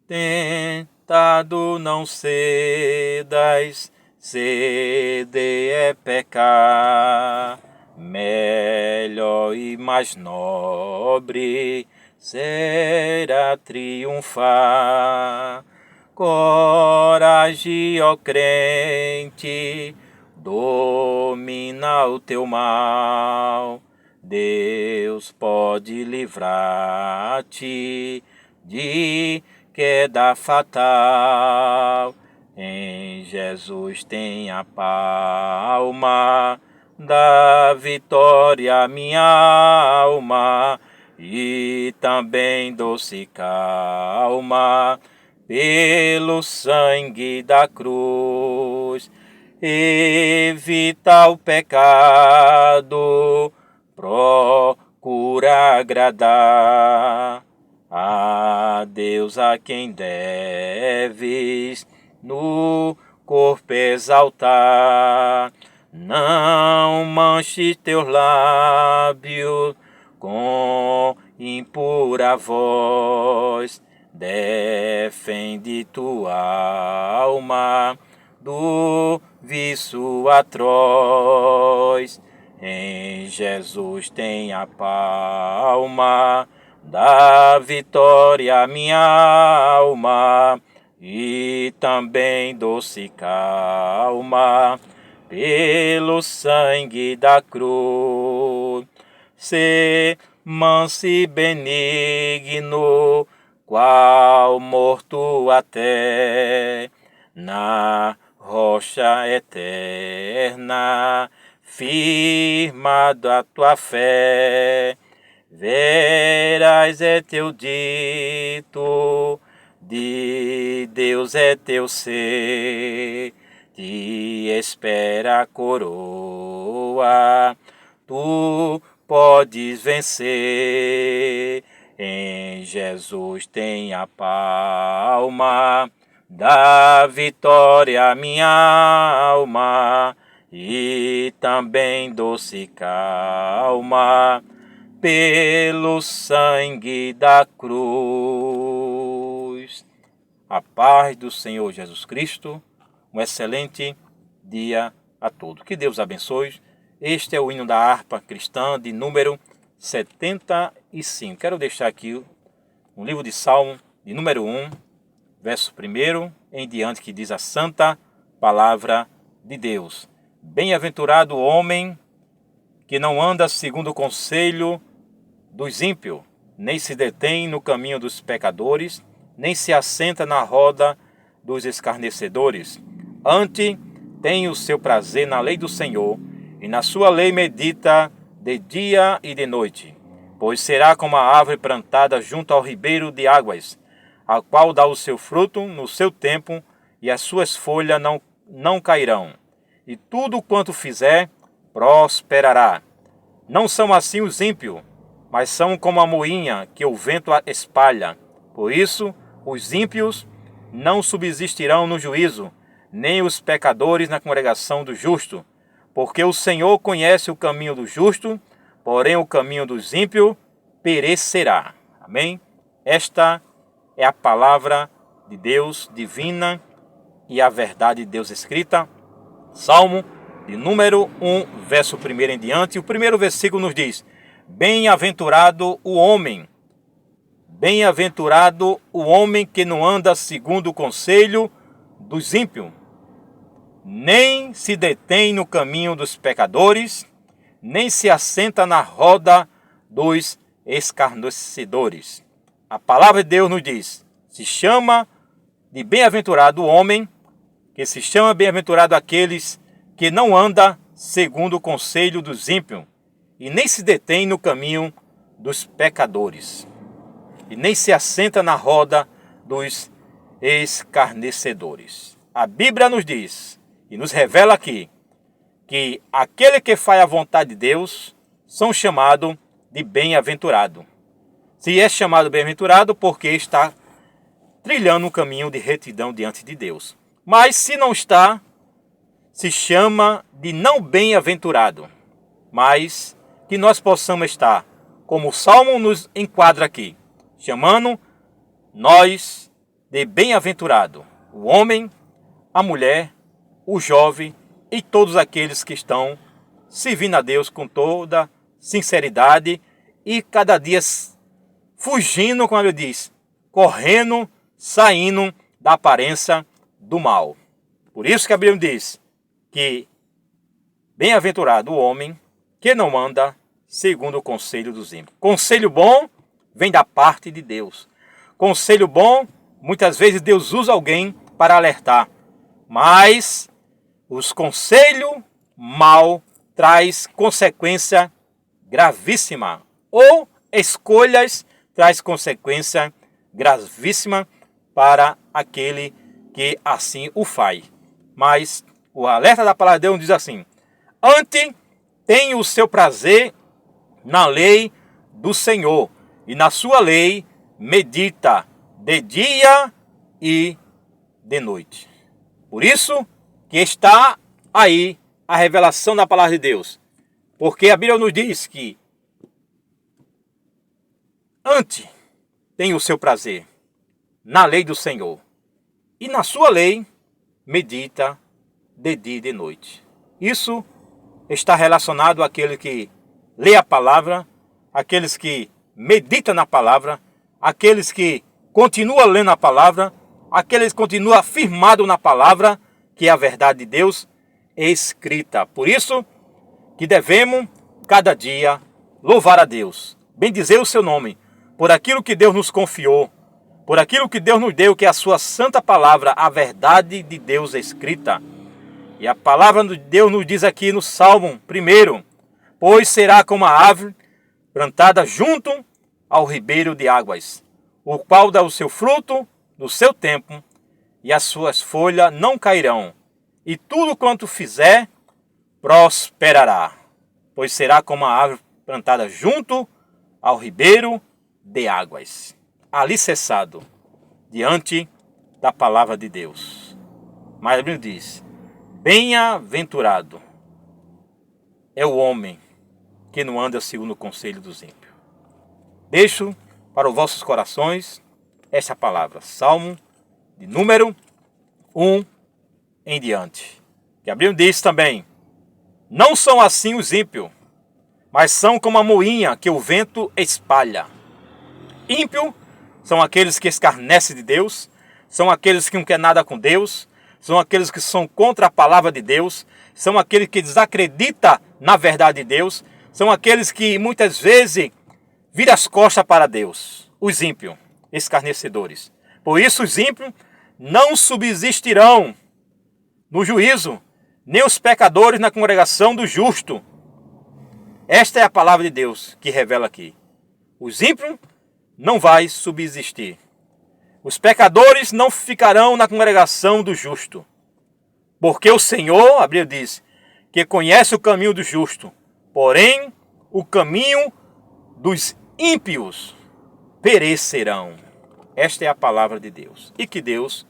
tentado não cedas, ceder é pecar. Melhor e mais nobre será triunfar. Coragem, ó crente, domina o teu mal. Deus pode livrar-te de queda fatal. Em Jesus tem a palma da vitória, minha alma, e também doce calma pelo sangue da cruz. Evita o pecado, procura agradar a Deus, a quem deves no corpo exaltar. Não manches teus lábios com impura voz, defende tua alma do vício atroz. Em Jesus tem a palma da vitória, minha alma, e também doce calma pelo sangue da cruz. Sê manso e benigno, qual morto até, na rocha eterna, firmado a tua fé. Verás é teu dito, de Deus é teu ser, te espera a coroa, tu podes vencer. Em Jesus tem a palma da vitória, minha alma, e também doce calma pelo sangue da cruz. A paz do Senhor Jesus Cristo, um excelente dia a todos. Que Deus abençoe. Este é o hino da harpa cristã de número 75. Quero deixar aqui um livro de Salmo de número 1, verso 1 em diante, que diz a santa palavra de Deus. Bem-aventurado o homem que não anda segundo o conselho dos ímpios, nem se detém no caminho dos pecadores, nem se assenta na roda dos escarnecedores. Antes tem o seu prazer na lei do Senhor, e na sua lei medita de dia e de noite. Pois será como a árvore plantada junto ao ribeiro de águas, a qual dá o seu fruto no seu tempo, e as suas folhas não cairão. E tudo quanto fizer, prosperará. Não são assim os ímpios, mas são como a moinha que o vento espalha. Por isso, os ímpios não subsistirão no juízo, nem os pecadores na congregação do justo. Porque o Senhor conhece o caminho do justo, porém o caminho dos ímpios perecerá. Amém? Esta é a palavra de Deus divina e a verdade de Deus escrita. Salmo de número 1, verso 1 em diante. O primeiro versículo nos diz: Bem-aventurado o homem que não anda segundo o conselho dos ímpios, nem se detém no caminho dos pecadores, nem se assenta na roda dos escarnecedores. A palavra de Deus nos diz, se chama de bem-aventurado o homem, que se chama bem-aventurado aqueles que não anda segundo o conselho dos ímpios, e nem se detém no caminho dos pecadores, e nem se assenta na roda dos escarnecedores. A Bíblia nos diz, e nos revela aqui, que aquele que faz a vontade de Deus são chamados de bem-aventurado. Se é chamado bem-aventurado porque está trilhando um caminho de retidão diante de Deus. Mas se não está, se chama de não bem-aventurado. Mas que nós possamos estar, como o Salmo nos enquadra aqui, chamando nós de bem-aventurado o homem, a mulher, o jovem e todos aqueles que estão servindo a Deus com toda sinceridade e cada dia fugindo, como ele diz, correndo, saindo da aparência do mal. Por isso que a Bíblia diz que bem-aventurado o homem que não anda segundo o conselho dos ímpios. Conselho bom vem da parte de Deus. Conselho bom, muitas vezes Deus usa alguém para alertar. Mas os conselhos mal traz consequência gravíssima. Ou escolhas traz consequência gravíssima para aquele que assim o faz. Mas o alerta da palavra de Deus diz assim: antes tem o seu prazer na lei do Senhor, e na sua lei medita de dia e de noite. Por isso que está aí a revelação da palavra de Deus. Porque a Bíblia nos diz que antes tem o seu prazer na lei do Senhor, e na sua lei medita de dia e de noite. Isso está relacionado àquele que lê a palavra, aqueles que meditam na palavra, aqueles que continuam lendo a palavra, aqueles que continuam firmados na palavra, que é a verdade de Deus escrita. Por isso que devemos cada dia louvar a Deus, bendizer o seu nome, por aquilo que Deus nos confiou, por aquilo que Deus nos deu, que é a sua santa palavra, a verdade de Deus escrita. E a palavra de Deus nos diz aqui no Salmo 1: pois será como a árvore plantada junto ao ribeiro de águas, o qual dá o seu fruto no seu tempo, e as suas folhas não cairão, e tudo quanto fizer prosperará. Pois será como a árvore plantada junto ao ribeiro de águas, alicerçado diante da palavra de Deus. Mas a Bíblia diz: bem-aventurado é o homem que não anda segundo o conselho dos ímpios. Deixo para os vossos corações esta palavra, Salmo de número 1 em diante. Que a Bíblia diz também: não são assim os ímpios, mas são como a moinha que o vento espalha. Ímpio são aqueles que escarnecem de Deus, são aqueles que não querem nada com Deus, são aqueles que são contra a palavra de Deus, são aqueles que desacreditam na verdade de Deus, são aqueles que muitas vezes viram as costas para Deus, os ímpios, escarnecedores. Por isso os ímpios não subsistirão no juízo, nem os pecadores na congregação do justo. Esta é a palavra de Deus que revela aqui. Os ímpios não vai subsistir. Os pecadores não ficarão na congregação do justo. Porque o Senhor, a Bíblia diz, que conhece o caminho do justo, porém o caminho dos ímpios perecerão. Esta é a palavra de Deus. E que Deus